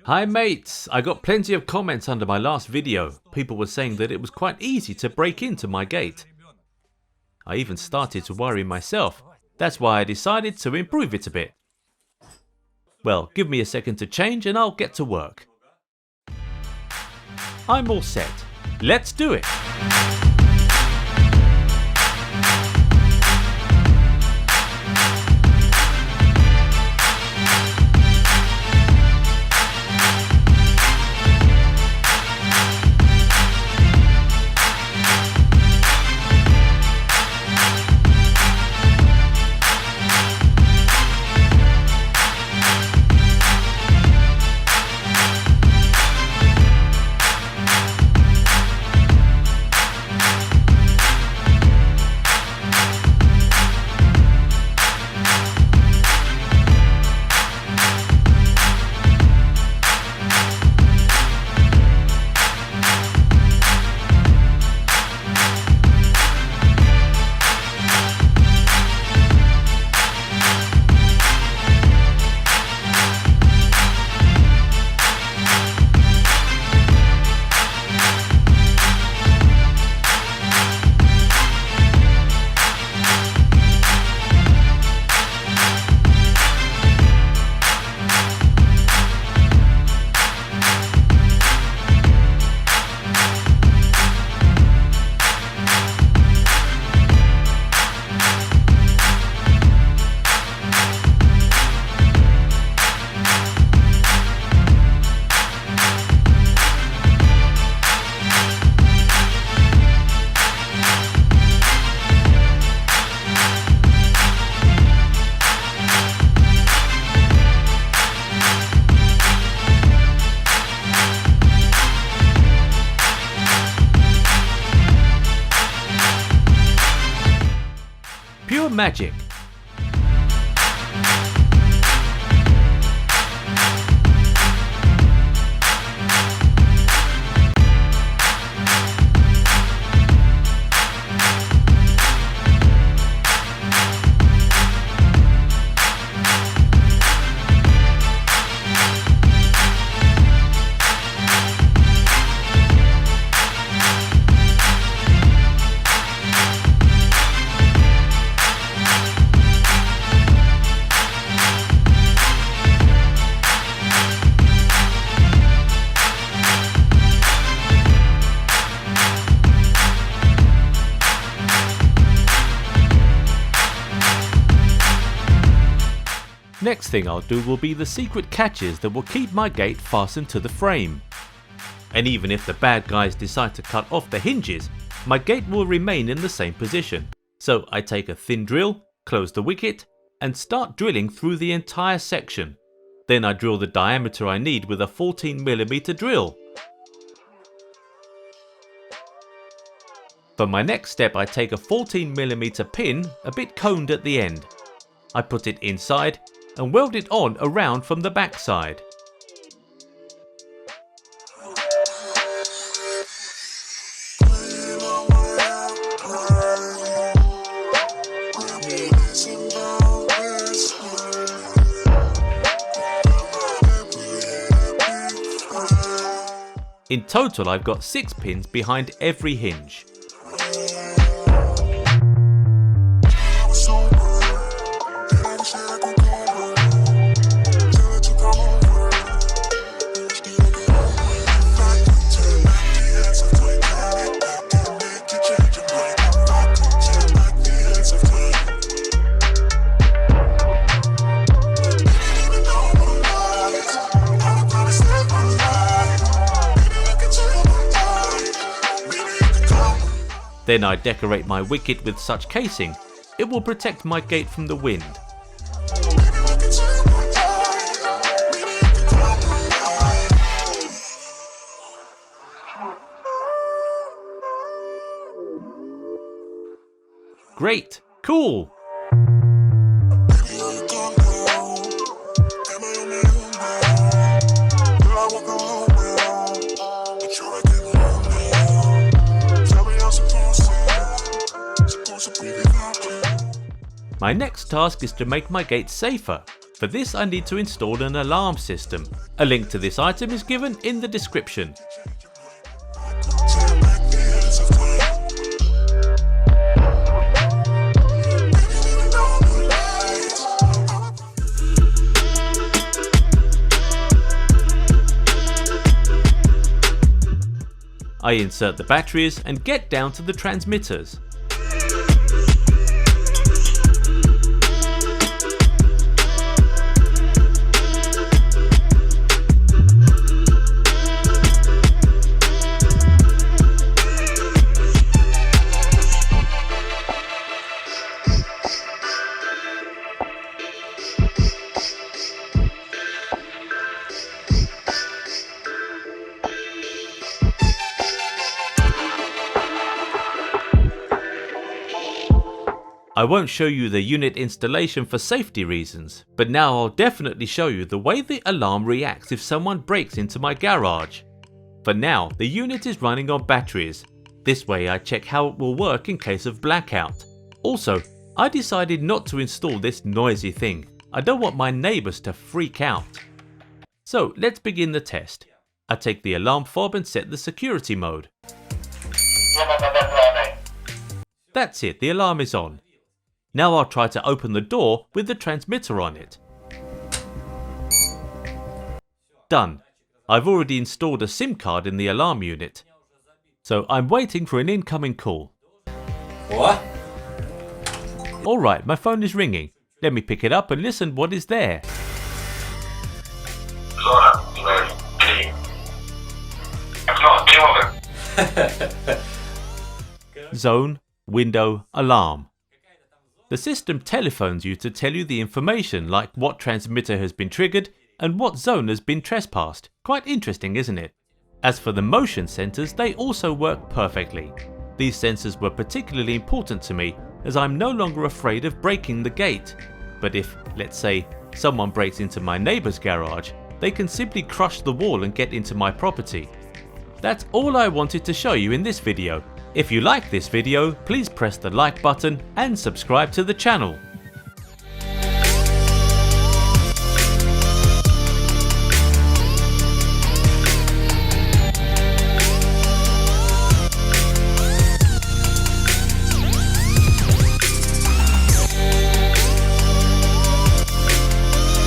Hi mates, I got plenty of comments under my last video. People were saying that it was quite easy to break into my gate. I even started to worry myself. That's why I decided to improve it a bit. Well, give me a second to change and I'll get to work. I'm all set. Let's do it! Pure magic. Next thing I'll do will be the secret catches that will keep my gate fastened to the frame. And even if the bad guys decide to cut off the hinges, my gate will remain in the same position. So I take a thin drill, close the wicket, and start drilling through the entire section. Then I drill the diameter I need with a 14mm drill. For my next step, I take a 14mm pin, a bit coned at the end. I put it inside and weld it on around from the back side. In total, I've got 6 pins behind every hinge. Then I decorate my wicket with such casing. It will protect my gate from the wind. Great! Cool! My next task is to make my gate safer. For this I need to install an alarm system. A link to this item is given in the description. I insert the batteries and get down to the transmitters. I won't show you the unit installation for safety reasons, but now I'll definitely show you the way the alarm reacts if someone breaks into my garage. For now, the unit is running on batteries. This way I check how it will work in case of blackout. Also, I decided not to install this noisy thing. I don't want my neighbours to freak out. So let's begin the test. I take the alarm fob and set the security mode. That's it, the alarm is on. Now I'll try to open the door with the transmitter on it. Done. I've already installed a SIM card in the alarm unit. So I'm waiting for an incoming call. What? Alright, my phone is ringing. Let me pick it up and listen what is there. Zone, window, alarm. The system telephones you to tell you the information like what transmitter has been triggered and what zone has been trespassed. Quite interesting, isn't it? As for the motion sensors, they also work perfectly. These sensors were particularly important to me as I'm no longer afraid of breaking the gate. But if, let's say, someone breaks into my neighbour's garage, they can simply crush the wall and get into my property. That's all I wanted to show you in this video. If you like this video, please press the like button and subscribe to the channel.